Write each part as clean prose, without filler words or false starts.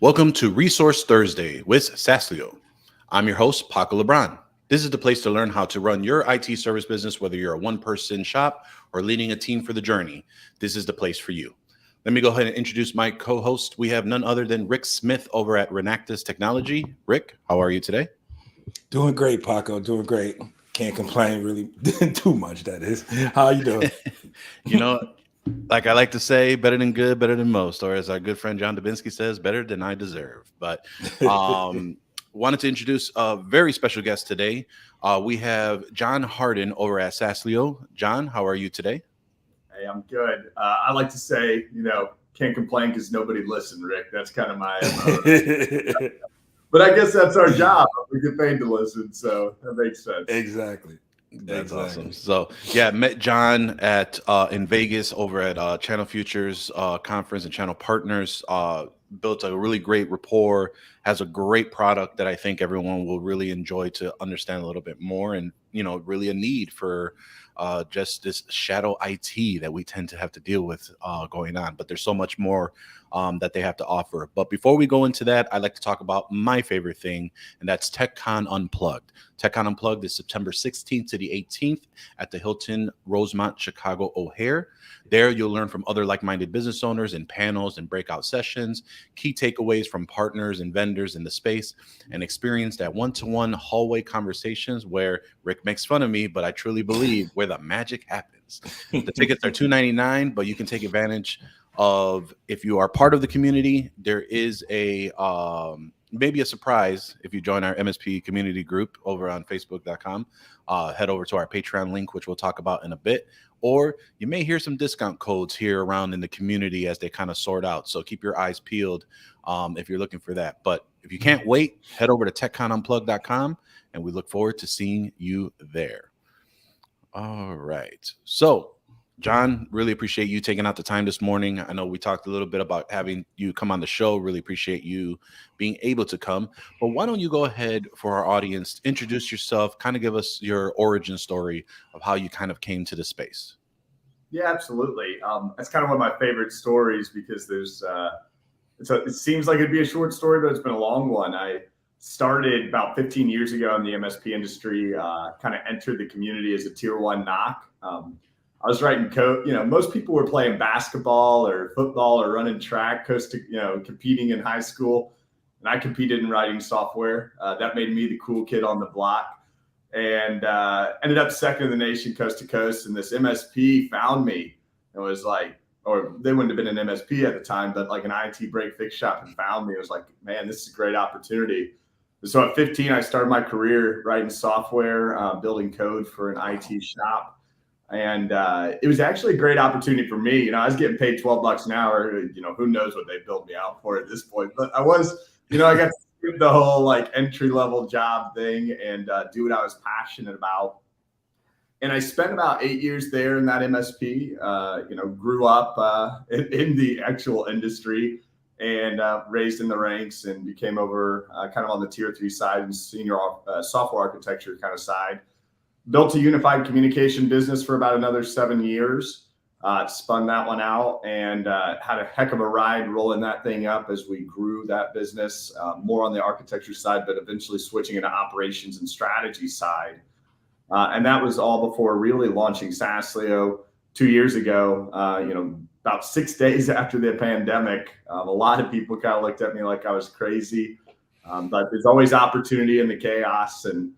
Welcome to Resource Thursday with Saaslio. I'm your host, Paco Lebron. This is the place to learn how to run your IT service business, whether you're a one-person shop or leading a team for the journey. This is the place for you. Let me go ahead and introduce my co-host. We have none other than Rick Smith over at Renactus Technology. Rick, how are you today? Doing great, Paco. Doing great. Can't complain really too much, that is. How you doing? Like I like to say, better than good, better than most, or as our good friend John Dubinsky says, better than I deserve. But wanted to introduce a very special guest today. We have John Harden over at Saaslio. John, how are you today? Hey, I'm good. I like to say, can't complain because nobody listened, Rick. That's kind of my but I guess that's our job. We get paid to listen, so that makes sense. Exactly. That's awesome. So yeah, met John at in Vegas over at Channel Futures conference and Channel Partners. Built a really great rapport. Has a great product that I think everyone will really enjoy to understand a little bit more, and really a need for just this shadow IT that we tend to have to deal with going on. But there's so much more that they have to offer. But before we go into that, I'd like to talk about my favorite thing, and that's TechCon Unplugged. TechCon Unplugged is September 16th to the 18th at the Hilton Rosemont Chicago O'Hare. There, you'll learn from other like-minded business owners in panels and breakout sessions, key takeaways from partners and vendors in the space, and experience that one-to-one hallway conversations where Rick makes fun of me, but I truly believe where the magic happens. The tickets are $299, but you can take advantage of, if you are part of the community, there is a maybe a surprise if you join our MSP community group over on facebook.com. Head over to our Patreon link, which we'll talk about in a bit. Or you may hear some discount codes here around in the community as they kind of sort out. So keep your eyes peeled if you're looking for that. But if you can't wait, head over to techconunplugged.com, and we look forward to seeing you there. All right. So, John, really appreciate you taking out the time this morning. I know we talked a little bit about having you come on the show. Really appreciate you being able to come. But why don't you go ahead for our audience, introduce yourself, kind of give us your origin story of how you kind of came to the space. Yeah, absolutely. It's kind of one of my favorite stories because it seems like it'd be a short story, but it's been a long one. I started about 15 years ago in the MSP industry, kind of entered the community as a tier one knock. I was writing code. Most people were playing basketball or football or running track, competing in high school. And I competed in writing software. That made me the cool kid on the block, and ended up second in the nation coast to coast. And this MSP found me and was like, or they wouldn't have been an MSP at the time, but like an IT break fix shop, and found me. It was like, man, this is a great opportunity. So at 15, I started my career writing software, building code for an IT shop. And it was actually a great opportunity for me. I was getting paid $12 an hour. Who knows what they built me out for at this point. But I was, I got to do the whole like entry level job thing and do what I was passionate about. And I spent about 8 years there in that MSP. Grew up in the actual industry and raised in the ranks and became over kind of on the tier 3 side and senior software architecture kind of side. Built a unified communication business for about another 7 years, spun that one out, and had a heck of a ride rolling that thing up as we grew that business, more on the architecture side, but eventually switching into operations and strategy side. And that was all before really launching Saaslio 2 years ago, about 6 days after the pandemic. A lot of people kind of looked at me like I was crazy, but there's always opportunity in the chaos. And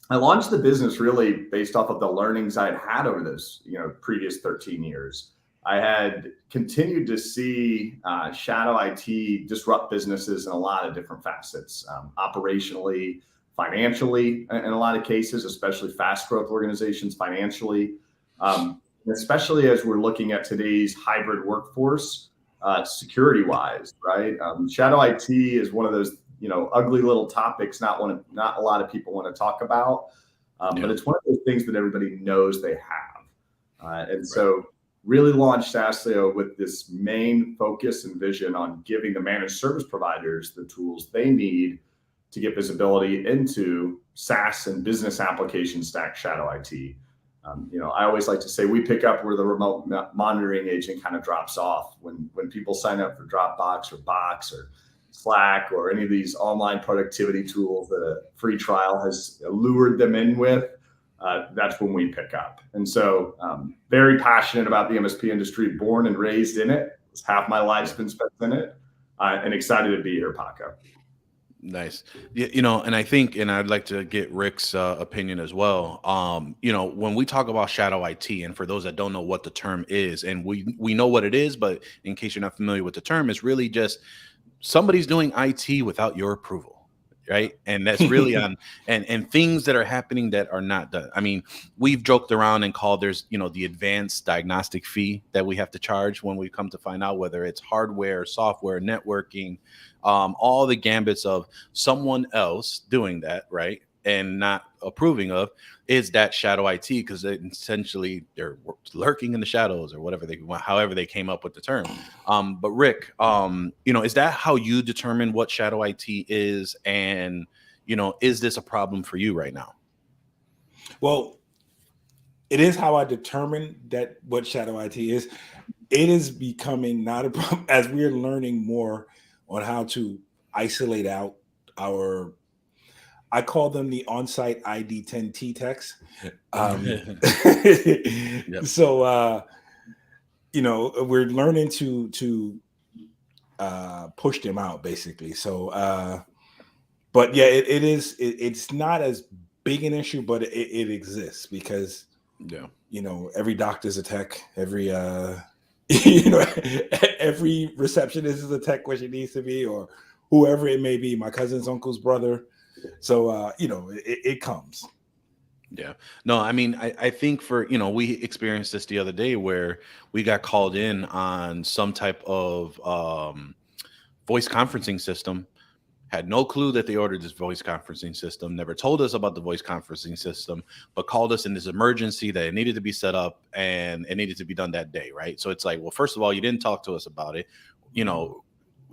I launched the business really based off of the learnings I'd had over those, previous 13 years. I had continued to see shadow IT disrupt businesses in a lot of different facets, operationally, financially, in a lot of cases, especially fast growth organizations financially, especially as we're looking at today's hybrid workforce, security wise, right? Shadow IT is one of those ugly little topics not a lot of people want to talk about, but it's one of those things that everybody knows they have. And so really launched Saaslio with this main focus and vision on giving the managed service providers the tools they need to get visibility into SaaS and business application stack shadow IT. I always like to say we pick up where the remote monitoring agent kind of drops off. When people sign up for Dropbox or Box or Slack or any of these online productivity tools that a free trial has lured them in with, that's when we pick up. And so very passionate about the MSP industry, born and raised in it. Half my life's been spent in it, and excited to be here, Paco. Nice. And I think, and I'd like to get Rick's opinion as well. When we talk about shadow IT, and for those that don't know what the term is, and we know what it is, but in case you're not familiar with the term, it's really just somebody's doing IT without your approval, right? And that's really on and things that are happening that are not done. I mean, we've joked around and called there's the advanced diagnostic fee that we have to charge when we come to find out whether it's hardware, software, networking, all the gambits of someone else doing that, right, and not approving of, is that shadow IT, because essentially they're lurking in the shadows or whatever however they came up with the term. But Rick, is that how you determine what shadow IT is, and is this a problem for you right now? Well, it is how I determine that what shadow IT is. It is becoming not a problem as we're learning more on how to isolate out I call them the on-site ID10T techs. Yep. So, we're learning to push them out basically. So, but yeah, it's not as big an issue, but it exists because, every doctor's a tech, every every receptionist is a tech when she needs to be, or whoever it may be, my cousin's uncle's brother. So, it comes. Yeah. No, I mean, I think we experienced this the other day where we got called in on some type of voice conferencing system, had no clue that they ordered this voice conferencing system, never told us about the voice conferencing system, but called us in this emergency that it needed to be set up and it needed to be done that day, right? So it's like, well, first of all, you didn't talk to us about it.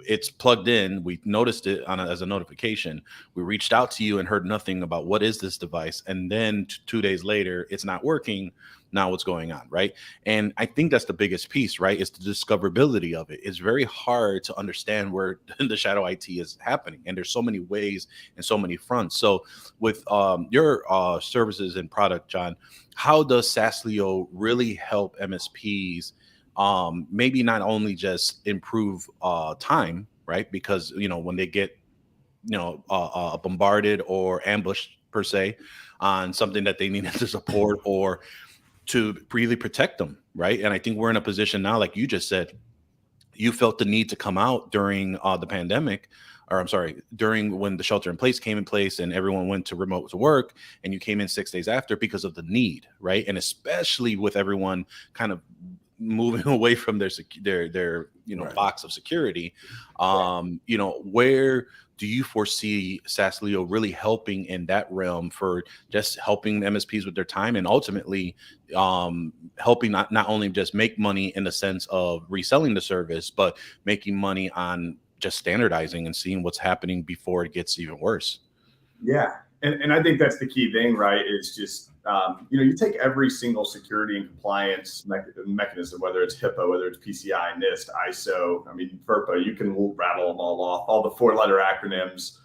It's plugged in. We noticed it as a notification. We reached out to you and heard nothing about what is this device. And then 2 days later, it's not working. Now what's going on, right? And I think that's the biggest piece, right? It's the discoverability of it. It's very hard to understand where the shadow IT is happening. And there's so many ways and so many fronts. So with your services and product, John, how does Saaslio really help MSPs maybe not only just improve time, right? Because when they get bombarded or ambushed per se on something that they needed to support or to really protect them, right? And I think we're in a position now, like you just said, you felt the need to come out during the pandemic, or I'm sorry, during when the shelter in place came in place and everyone went to remote to work, and you came in 6 days after because of the need, right? And especially with everyone kind of moving away from their Right. box of security, where do you foresee Saaslio really helping in that realm for just helping MSPs with their time and ultimately helping not only just make money in the sense of reselling the service, but making money on just standardizing and seeing what's happening before it gets even worse? Yeah. And I think that's the key thing, right? Is just, you take every single security and compliance mechanism, whether it's HIPAA, whether it's PCI, NIST, ISO, FERPA, you can rattle them all off, all the 4-letter acronyms.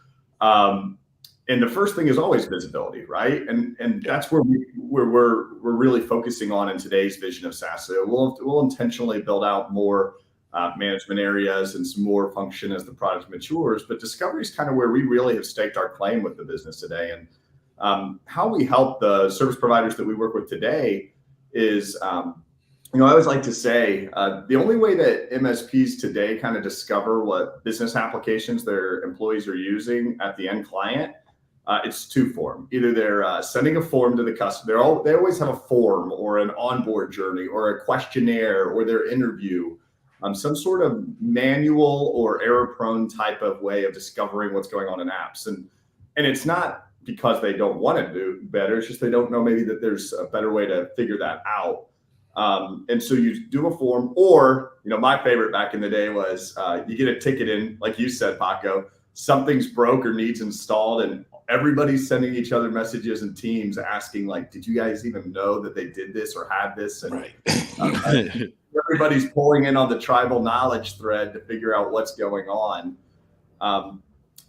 And the first thing is always visibility, right? And that's where we're really focusing on in today's vision of Saseo. We'll intentionally build out more management areas and some more function as the product matures, but discovery is kind of where we really have staked our claim with the business today. And how we help the service providers that we work with today is, I always like to say the only way that MSPs today kind of discover what business applications their employees are using at the end client, it's two form. Either they're sending a form to the customer. They always have a form or an onboard journey or a questionnaire or their interview. Some sort of manual or error-prone type of way of discovering what's going on in apps. And it's not because they don't want to do better. It's just they don't know maybe that there's a better way to figure that out. And so you do a form, or, my favorite back in the day was you get a ticket in, like you said, Paco, something's broke or needs installed, and everybody's sending each other messages in teams asking like, did you guys even know that they did this or had this? And everybody's pulling in on the tribal knowledge thread to figure out what's going on.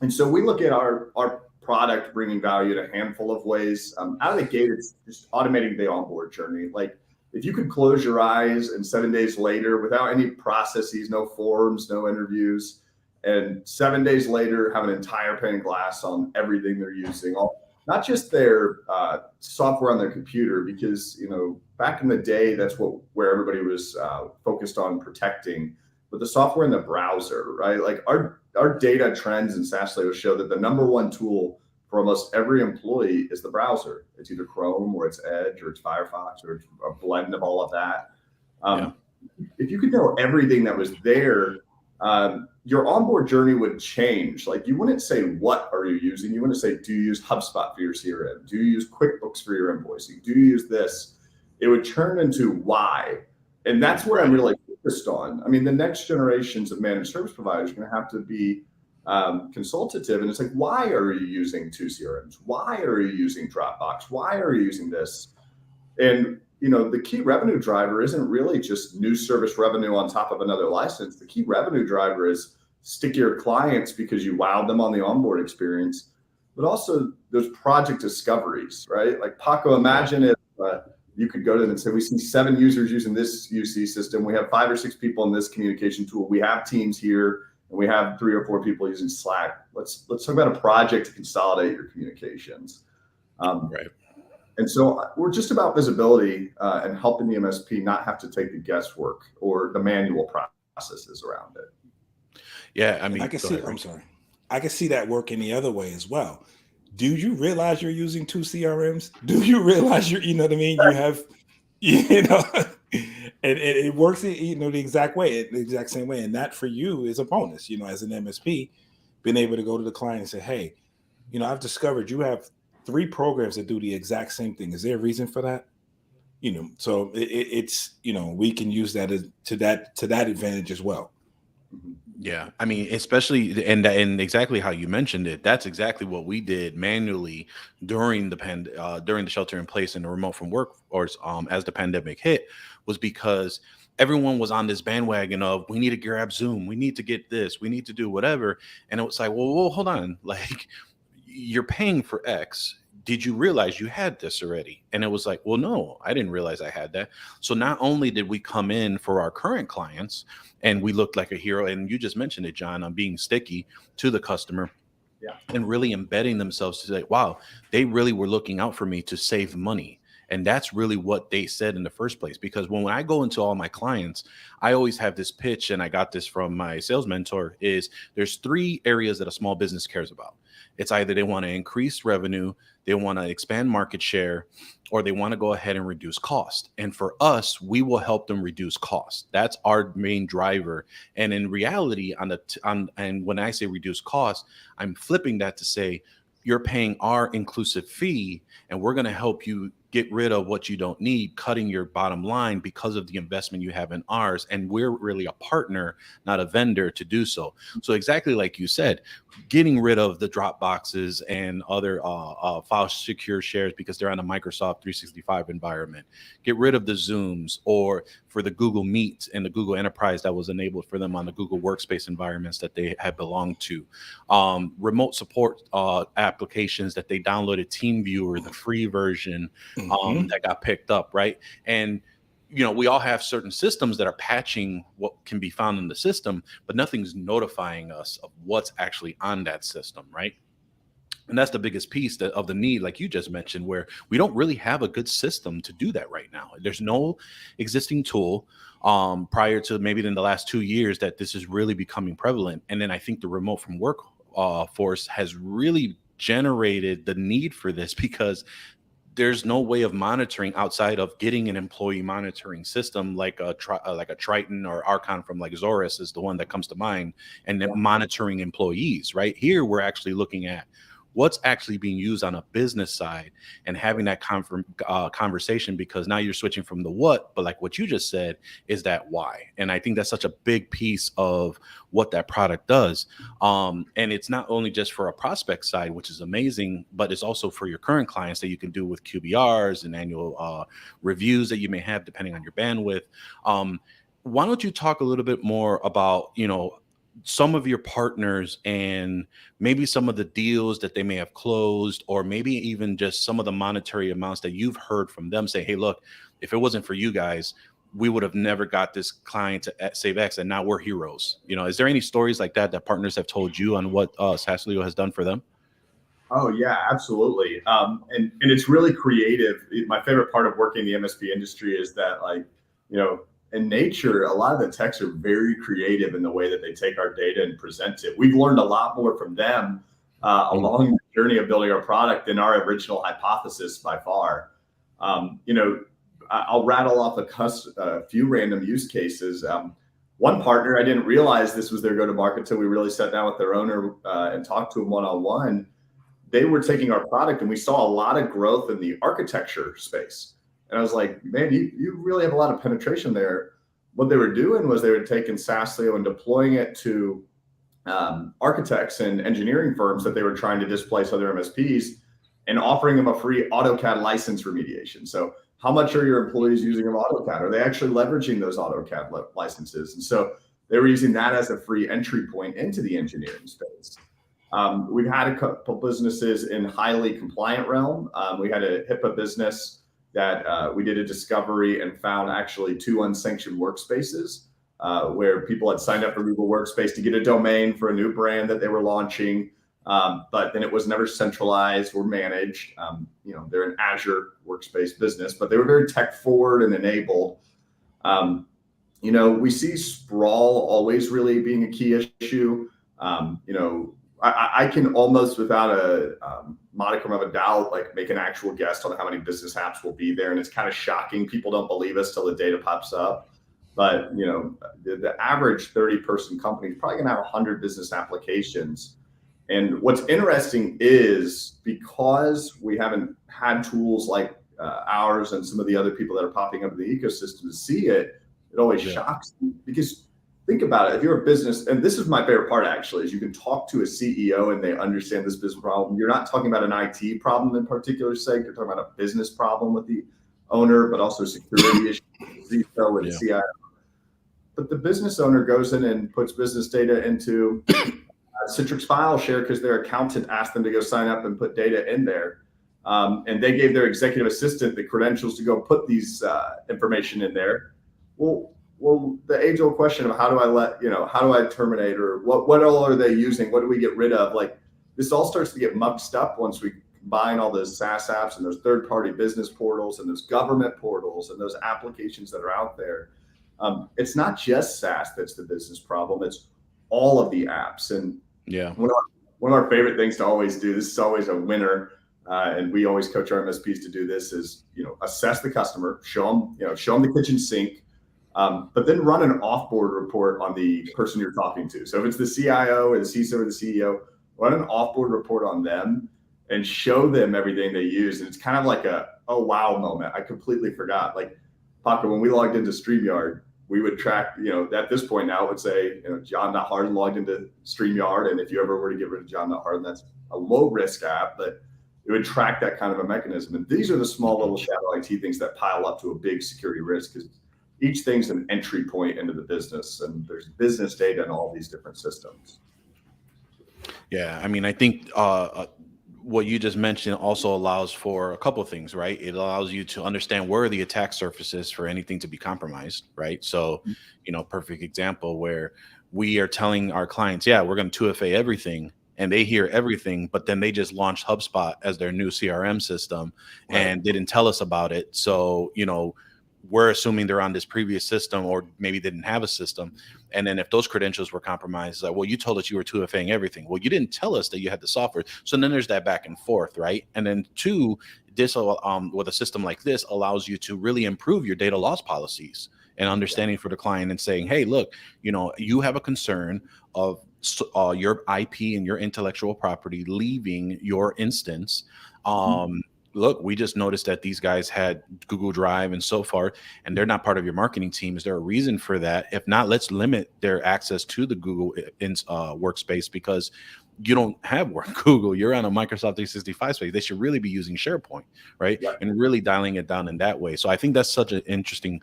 And so we look at our product bringing value in a handful of ways. Out of the gate, it's just automating the onboard journey. Like if you could close your eyes and 7 days later, without any processes, no forms, no interviews, and 7 days later have an entire pane of glass on everything they're using, not just their software on their computer, because back in the day, that's where everybody was focused on protecting, but the software in the browser, right? Like our data trends in Saaslio show that the number one tool for almost every employee is the browser. It's either Chrome or it's Edge or it's Firefox or it's a blend of all of that. If you could know everything that was there, your onboard journey would change. Like you wouldn't say, what are you using? You wouldn't say, do you use HubSpot for your CRM? Do you use QuickBooks for your invoicing? Do you use this? It would turn into why. And that's where I'm really focused on. I mean, the next generations of managed service providers are going to have to be consultative. And it's like, why are you using 2 CRMs? Why are you using Dropbox? Why are you using this? And the key revenue driver isn't really just new service revenue on top of another license. The key revenue driver is stickier clients because you wowed them on the onboard experience, but also those project discoveries, right? Like Paco, imagine if you could go to them and say, we see 7 users using this UC system. We have 5 or 6 people in this communication tool. We have Teams here, and we have 3 or 4 people using Slack. Let's talk about a project to consolidate your communications. Right. And so we're just about visibility and helping the MSP not have to take the guesswork or the manual processes around it. Yeah, I mean, I can see that working the other way as well. Do you realize you're using 2 CRMs? Do you realize you know what I mean? You have, and it works, the exact way, the exact same way. And that for you is a bonus, as an MSP, being able to go to the client and say, hey, I've discovered you have 3 programs that do the exact same thing. Is there a reason for that? So it's, we can use that to that advantage as well. Yeah, I mean, especially and exactly how you mentioned it. That's exactly what we did manually during the shelter in place and the remote from work, or as the pandemic hit, was because everyone was on this bandwagon of we need to grab Zoom, we need to get this, we need to do whatever, and it was like, well, hold on, like you're paying for X. Did you realize you had this already? And it was like, well, no, I didn't realize I had that. So not only did we come in for our current clients and we looked like a hero, and you just mentioned it, John, on being sticky to the customer, and really embedding themselves to say, wow, they really were looking out for me to save money. And that's really what they said in the first place. Because when I go into all my clients, I always have this pitch, and I got this from my sales mentor, is there's 3 areas that a small business cares about. It's either they want to increase revenue, they want to expand market share, or they want to go ahead and reduce cost. And for us, we will help them reduce cost. That's our main driver. And in reality, and when I say reduce cost, I'm flipping that to say, you're paying our inclusive fee, and we're going to help you get rid of what you don't need, cutting your bottom line because of the investment you have in ours. And we're really a partner, not a vendor, to do so. So exactly like you said, getting rid of the Dropboxes and other file secure shares because they're on a Microsoft 365 environment. Get rid of the Zooms, or for the Google Meet and the Google Enterprise that was enabled for them on the Google Workspace environments that they had belonged to. Remote support applications that they downloaded, TeamViewer, the free version, that got picked up, right? And we all have certain systems that are patching what can be found in the system, but nothing's notifying us of what's actually on that system, right? And that's the biggest piece of the need, like you just mentioned, where we don't really have a good system to do that right now. There's no existing tool prior to maybe in the last 2 years that this is really becoming prevalent. And then I think the remote from work force has really generated the need for this, because there's no way of monitoring outside of getting an employee monitoring system like a Triton or Archon from like Zorus is the one that comes to mind, and then monitoring employees. Right here, we're actually looking at what's actually being used on a business side, and having that conversation, because now you're switching from the what, but like what you just said is that why. And I think that's such a big piece of what that product does. And it's not only just for a prospect side, which is amazing, but it's also for your current clients that you can do with QBRs and annual reviews that you may have depending on your bandwidth. Why don't you talk a little bit more about, some of your partners and maybe some of the deals that they may have closed, or maybe even just some of the monetary amounts that you've heard from them say, hey, look, if it wasn't for you guys, we would have never got this client to save X, and now we're heroes. Is there any stories like that partners have told you on what Saaslio has done for them? Oh yeah, absolutely. And it's really creative. My favorite part of working in the MSP industry is that, like, in nature, a lot of the techs are very creative in the way that they take our data and present it. We've learned a lot more from them along the journey of building our product than our original hypothesis by far. I'll rattle off a few random use cases. One partner, I didn't realize this was their go-to-market until we really sat down with their owner and talked to him one-on-one. They were taking our product, and we saw a lot of growth in the architecture space. And I was like, man, you really have a lot of penetration there. What they were doing was they were taking Saaslio and deploying it to architects and engineering firms that they were trying to displace other MSPs, and offering them a free AutoCAD license remediation. So how much are your employees using of AutoCAD? Are they actually leveraging those AutoCAD licenses? And so they were using that as a free entry point into the engineering space. We've had a couple businesses in highly compliant realm. We had a HIPAA business that we did a discovery and found actually 2 unsanctioned workspaces where people had signed up for Google Workspace to get a domain for a new brand that they were launching. But then it was never centralized or managed. They're an Azure workspace business, but they were very tech forward and enabled. We see sprawl always really being a key issue. I can almost, without a modicum of a doubt, like, make an actual guess on how many business apps will be there. And it's kind of shocking. People don't believe us till the data pops up. But, the average 30-person company is probably going to have 100 business applications. And what's interesting is, because we haven't had tools like ours and some of the other people that are popping up in the ecosystem to see it, it always shocks me. Because think about it. If you're a business, and this is my favorite part actually, is you can talk to a CEO and they understand this business problem. You're not talking about an IT problem in particular sake. You're talking about a business problem with the owner, but also security issues, Zscaler and CIO. But the business owner goes in and puts business data into Citrix file share because their accountant asked them to go sign up and put data in there. And they gave their executive assistant the credentials to go put these information in there. Well, the age-old question of how do I terminate, or what all are they using? What do we get rid of? Like, this all starts to get mucked up once we combine all those SaaS apps and those third-party business portals and those government portals and those applications that are out there. It's not just SaaS that's the business problem. It's all of the apps. And one of our favorite things to always do, this is always a winner, and we always coach our MSPs to do this, is assess the customer, show them the kitchen sink. But then run an off-board report on the person you're talking to. So if it's the CIO or the CISO or the CEO, run an off-board report on them and show them everything they use. And it's kind of like a, oh, wow moment. I completely forgot. Like, Paco, when we logged into StreamYard, we would track, at this point now, it would say, john.harden logged into StreamYard. And if you ever were to get rid of john.harden, that's a low-risk app, but it would track that kind of a mechanism. And these are the small little shadow IT things that pile up to a big security risk, because each thing's an entry point into the business, and there's business data in all these different systems. Yeah, I mean, I think what you just mentioned also allows for a couple of things, right? It allows you to understand where are the attack surfaces for anything to be compromised, right? So, perfect example where we are telling our clients, yeah, we're going to 2FA everything, and they hear everything, but then they just launched HubSpot as their new CRM system, and didn't tell us about it. So, we're assuming they're on this previous system, or maybe didn't have a system. And then if those credentials were compromised, like, well, you told us you were 2FAing everything. Well, you didn't tell us that you had the software. So then there's that back and forth, right? And then two, this with a system like this allows you to really improve your data loss policies and understanding for the client and saying, hey, look, you have a concern of your IP and your intellectual property leaving your instance. Look, we just noticed that these guys had Google Drive and so forth, and they're not part of your marketing team. Is there a reason for that? If not, let's limit their access to the Google workspace, because you don't have Google. You're on a Microsoft 365 space. They should really be using SharePoint, right? Yeah. And really dialing it down in that way. So I think that's such an interesting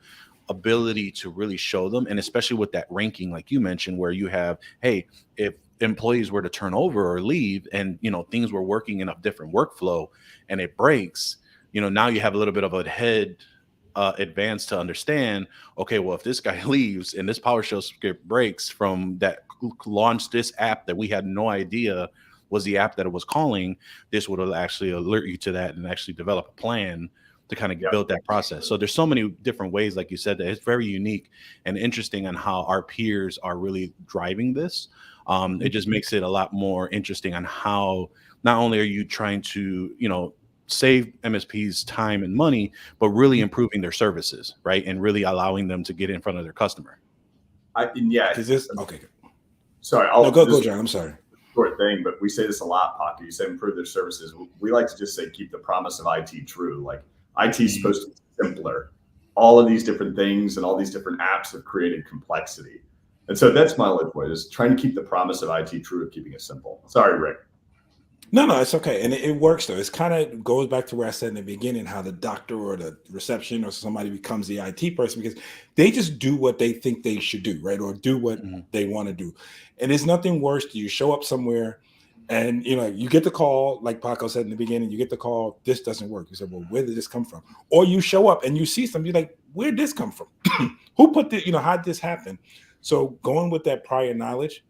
ability to really show them, and especially with that ranking, like you mentioned, where you have, hey, if employees were to turn over or leave, and things were working in a different workflow, and it breaks, now you have a little bit of a head advance to understand, okay, well, if this guy leaves and this PowerShell script breaks from that launched this app that we had no idea was the app that it was calling, this would actually alert you to that and actually develop a plan to kind of build that process. So there's so many different ways, like you said, that it's very unique and interesting on how our peers are really driving this. It just makes it a lot more interesting on how not only are you trying to, save MSPs time and money, but really improving their services, right? And really allowing them to get in front of their customer. Okay. Sorry, go, John. I'm sorry. Short thing, but we say this a lot, Paco. You said improve their services. We like to just say keep the promise of IT true. Like, IT is supposed to be simpler. All of these different things and all these different apps have created complexity. And so that's my life way, is trying to keep the promise of IT true of keeping it simple. Sorry, Rick. No, it's okay. And it works, though. It's kind of goes back to where I said in the beginning, how the doctor or the reception or somebody becomes the IT person, because they just do what they think they should do, right? Or do what they want to do. And there's nothing worse than you show up somewhere and, you get the call, like Paco said in the beginning, you get the call, this doesn't work. You said, well, where did this come from? Or you show up and you see something, you're like, where did this come from? Who put this, how did this happen? So going with that prior knowledge,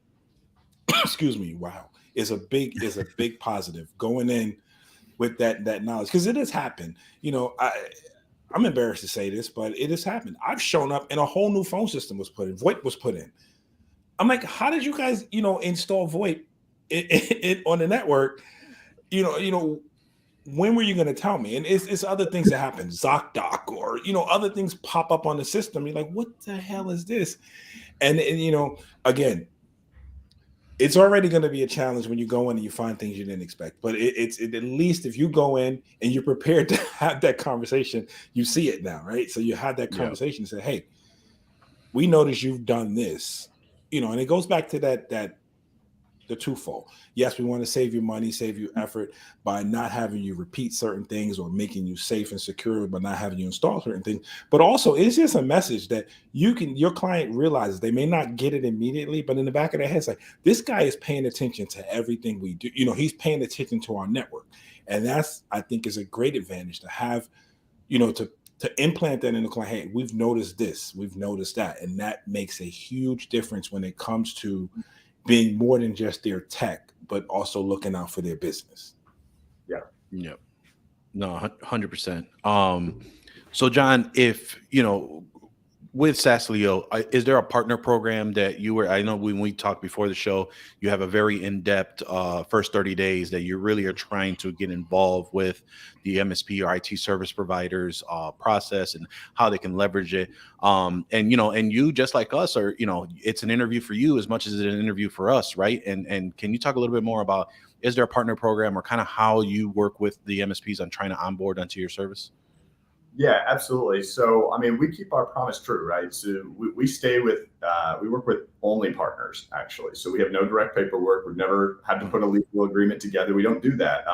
excuse me, wow, is a big positive. Going in with that knowledge, because it has happened. I'm embarrassed to say this, but it has happened. I've shown up and a whole new phone system was put in. VoIP was put in. I'm like, how did you guys, install VoIP on the network? When were you going to tell me? And it's other things that happen, ZocDoc, or other things pop up on the system. You're like, what the hell is this? And again, it's already going to be a challenge when you go in and you find things you didn't expect. But it's at least if you go in and you're prepared to have that conversation, you see it now, right? So you have that conversation and say, hey, we noticed you've done this, and it goes back to the twofold. Yes, we want to save you money, save you effort by not having you repeat certain things, or making you safe and secure by not having you install certain things. But also, it's just a message that your client realizes. They may not get it immediately, but in the back of their head, it's like, this guy is paying attention to everything we do. He's paying attention to our network. And that's, I think, is a great advantage to have, to implant that in the client. Hey, we've noticed this, we've noticed that. And that makes a huge difference when it comes to being more than just their tech, but also looking out for their business. Yeah. No, 100%. So John, if, with Saaslio, is there a partner program that I know when we talked before the show, you have a very in-depth first 30 days that you really are trying to get involved with the MSP or IT service providers process and how they can leverage it. And you, just like us, are, it's an interview for you as much as it's an interview for us, right? And can you talk a little bit more about, is there a partner program or kind of how you work with the MSPs on trying to onboard onto your service? Yeah, absolutely. So, we keep our promise true, right? So we stay with, we work with only partners, actually. So we have no direct paperwork. We've never had to put a legal agreement together. We don't do that.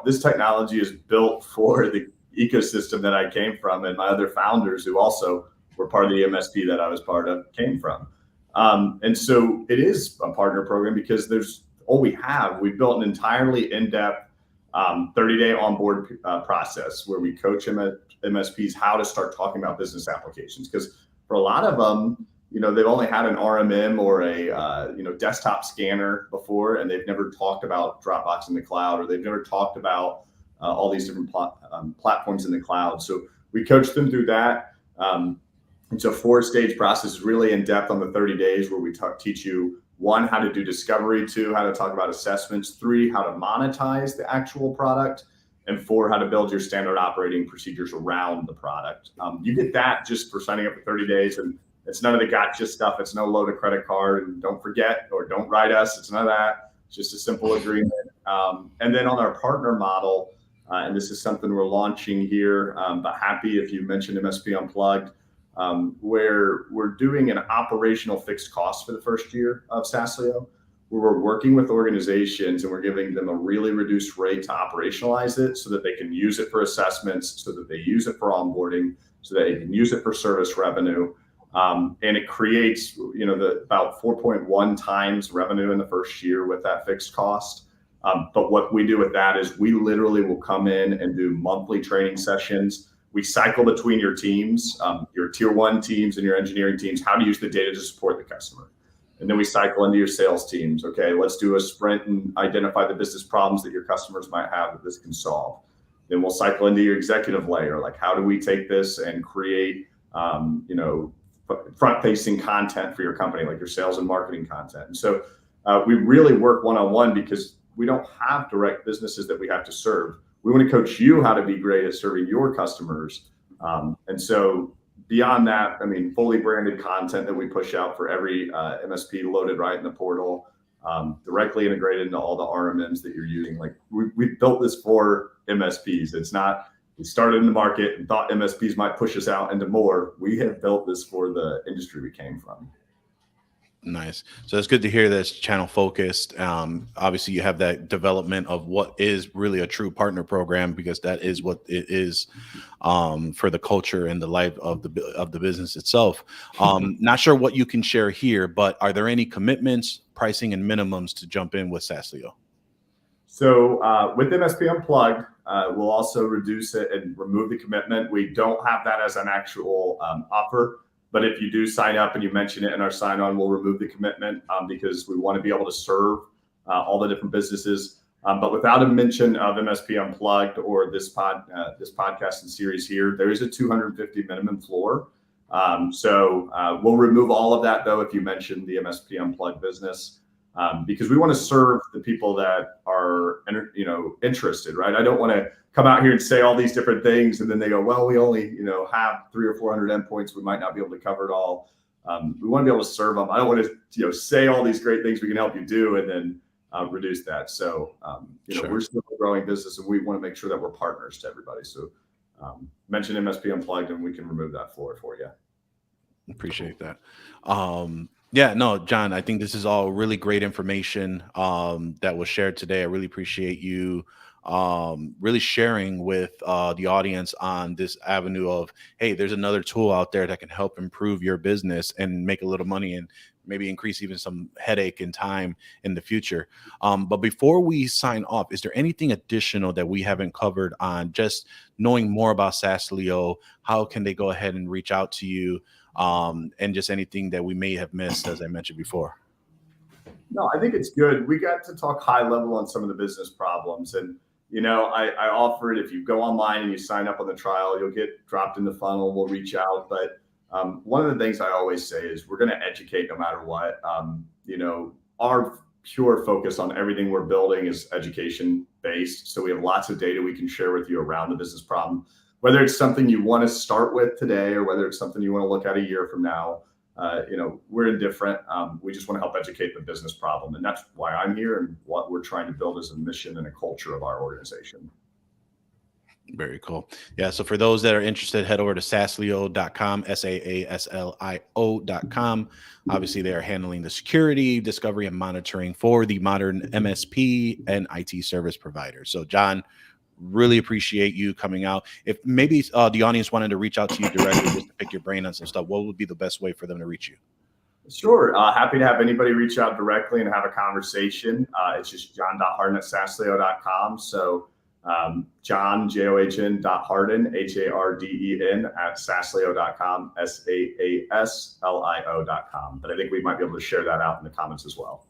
This technology is built for the ecosystem that I came from, and my other founders, who also were part of the MSP that I was part of, came from. And so it is a partner program, because we've built an entirely in-depth 30-day onboard process where we coach MSPs how to start talking about business applications. Because for a lot of them, they've only had an RMM or a desktop scanner before, and they've never talked about Dropbox in the cloud, or they've never talked about all these different platforms in the cloud. So we coach them through that. It's a 4-stage process, really in depth on the 30 days, where we teach you, 1, how to do discovery, 2, how to talk about assessments, 3, how to monetize the actual product, and 4, how to build your standard operating procedures around the product. You get that just for signing up for 30 days, and it's none of the gotcha stuff. It's no load a credit card and don't forget or don't write us. It's none of that. It's just a simple agreement. And then on our partner model, and this is something we're launching here, but happy if you mentioned MSP Unplugged, where we're doing an operational fixed cost for the first year of Saaslio, where we're working with organizations and we're giving them a really reduced rate to operationalize it so that they can use it for assessments, so that they use it for onboarding, so that they can use it for service revenue. And it creates, about 4.1 times revenue in the first year with that fixed cost. But what we do with that is we literally will come in and do monthly training sessions. We cycle between your teams, your tier 1 teams and your engineering teams, how to use the data to support the customer. And then we cycle into your sales teams. Okay, let's do a sprint and identify the business problems that your customers might have that this can solve. Then we'll cycle into your executive layer. Like, how do we take this and create, front-facing content for your company, like your sales and marketing content. And so we really work one-on-one because we don't have direct businesses that we have to serve. We want to coach you how to be great at serving your customers. And so beyond that, fully branded content that we push out for every MSP loaded right in the portal, directly integrated into all the RMMs that you're using. Like we built this for MSPs. It's not, we started in the market and thought MSPs might push us out into more. We have built this for the industry we came from. Nice. So it's good to hear that's channel focused. Obviously, you have that development of what is really a true partner program, because that is what it is for the culture and the life of the business itself. Not sure what you can share here, but are there any commitments, pricing, and minimums to jump in with Saaslio? So with MSP Unplugged, we'll also reduce it and remove the commitment. We don't have that as an actual offer. But if you do sign up and you mention it in our sign-on, we'll remove the commitment because we want to be able to serve all the different businesses. But without a mention of MSP Unplugged or this podcast and series here, there is a 250 minimum floor. So we'll remove all of that, though, if you mention the MSP Unplugged business, because we want to serve the people that are interested, right? I don't want to come out here and say all these different things and then they go, well, we only have 300 or 400 endpoints, we might not be able to cover it all. We want to be able to serve them. I don't want to say all these great things we can help you do and then reduce that. So sure. We're still a growing business and we want to make sure that we're partners to everybody. So mention MSP Unplugged and we can remove that floor for you. Appreciate that. Yeah, no, John, I think this is all really great information that was shared today. I really appreciate you really sharing with the audience on this avenue of, hey, there's another tool out there that can help improve your business and make a little money and maybe increase even some headache and time in the future. But before we sign off, is there anything additional that we haven't covered on just knowing more about Saaslio? How can they go ahead and reach out to you? And just anything that we may have missed, as I mentioned before? No, I think it's good. We got to talk high level on some of the business problems. And, I offer it. If you go online and you sign up on the trial, you'll get dropped in the funnel. We'll reach out. But one of the things I always say is we're going to educate no matter what. Our pure focus on everything we're building is education based. So we have lots of data we can share with you around the business problem. Whether it's something you want to start with today or whether it's something you want to look at a year from now, we're indifferent. We just want to help educate the business problem. And that's why I'm here and what we're trying to build as a mission and a culture of our organization. Very cool. Yeah. So for those that are interested, head over to Saaslio.com, Saaslio.com. Obviously, they are handling the security, discovery, and monitoring for the modern MSP and IT service providers. So, John, really appreciate you coming out. If maybe the audience wanted to reach out to you directly just to pick your brain on some stuff, what would be the best way for them to reach you? Sure. Happy to have anybody reach out directly and have a conversation. It's just john.harden at Saaslio.com. So John, JOHN.harden, HARDEN at Saaslio.com, SAASLIO.com. But I think we might be able to share that out in the comments as well.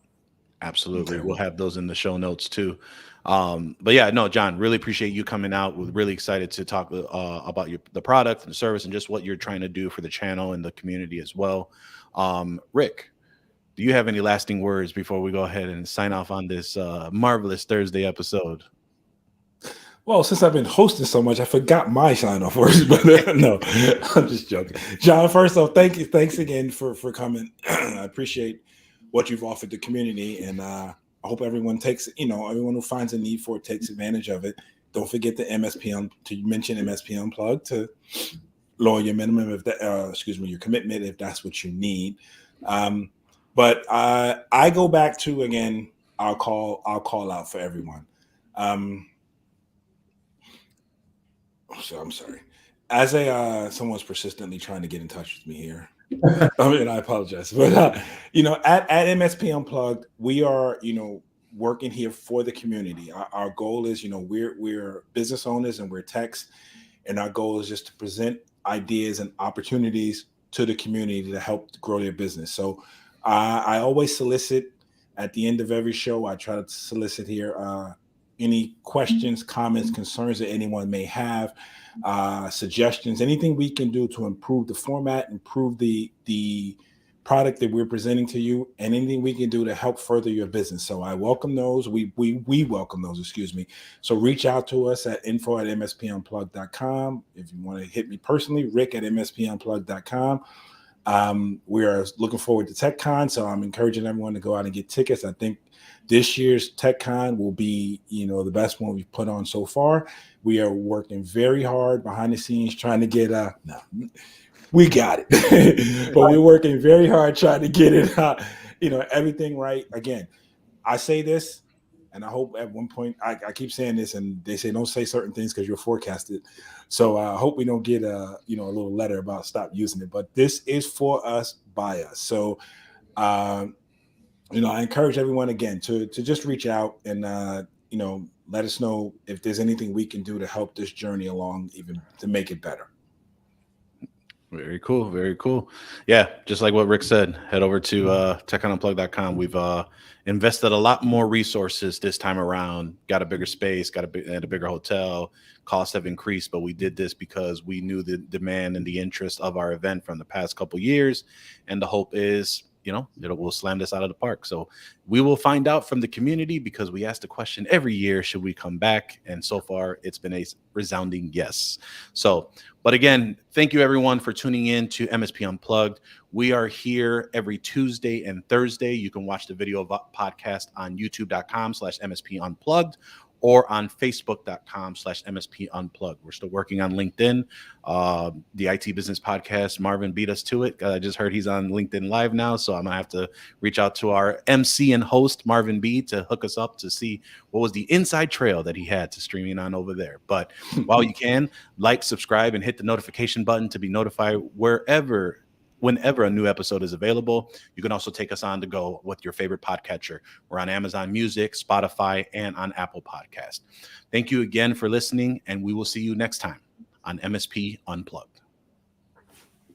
Absolutely. We'll have those in the show notes too. But yeah, no, John, really appreciate you coming out. We're really excited to talk about the product and the service and just what you're trying to do for the channel and the community as well. Rick, do you have any lasting words before we go ahead and sign off on this marvelous Thursday episode? Well, since I've been hosting so much, I forgot my sign off words, but no, I'm just joking. John, first off, thank you. Thanks again for coming. I appreciate what you've offered the community, and I hope everyone takes, everyone who finds a need for it takes advantage of it. Don't forget the to mention MSP Unplugged to lower your minimum your commitment if that's what you need. But I go back to, again, I'll call out for everyone. So I'm sorry. As someone's persistently trying to get in touch with me here. I apologize, but at MSP Unplugged, we are working here for the community. Our goal is we're business owners and we're techs, and our goal is just to present ideas and opportunities to the community to help grow their business. So I always solicit at the end of every show. I try to solicit here any questions, comments, concerns that anyone may have, suggestions, anything we can do to improve the format, improve the product that we're presenting to you, and anything we can do to help further your business. So I welcome those. We welcome those, excuse me. So reach out to us at info@mspunplugged.com. If you want to hit me personally, rick@mspunplugged.com. We are looking forward to TechCon, so I'm encouraging everyone to go out and get tickets. I think this year's TechCon will be, the best one we've put on so far. We are working very hard behind the scenes trying to get we got it, but we're working very hard trying to get it, everything right. Again, I say this, and I hope at one point I keep saying this, and they say don't say certain things because you're forecasted. So I hope we don't get a little letter about stop using it. But this is for us, by us. So I encourage everyone again to just reach out and let us know if there's anything we can do to help this journey along, even to make it better. Very cool. Very cool. Yeah. Just like what Rick said, head over to techunplugged.com. We've invested a lot more resources this time around, got a bigger space, got a bigger hotel. Costs have increased, but we did this because we knew the demand and the interest of our event from the past couple of years. And the hope is, we'll slam this out of the park. So we will find out from the community, because we ask the question every year, should we come back? And so far it's been a resounding yes. So, but again, thank you everyone for tuning in to MSP Unplugged. We are here every Tuesday and Thursday. You can watch the video podcast on youtube.com/MSP Unplugged or on facebook.com/MSP Unplugged. We're still working on LinkedIn. The IT Business Podcast, Marvin beat us to it. I just heard he's on LinkedIn Live now, so I'm going to have to reach out to our MC and host, Marvin B, to hook us up to see what was the inside trail that he had to streaming on over there. But while you can, like, subscribe, and hit the notification button to be notified whenever a new episode is available. You can also take us on to go with your favorite podcatcher. We're on Amazon Music, Spotify, and on Apple Podcast. Thank you again for listening, and we will see you next time on MSP Unplugged.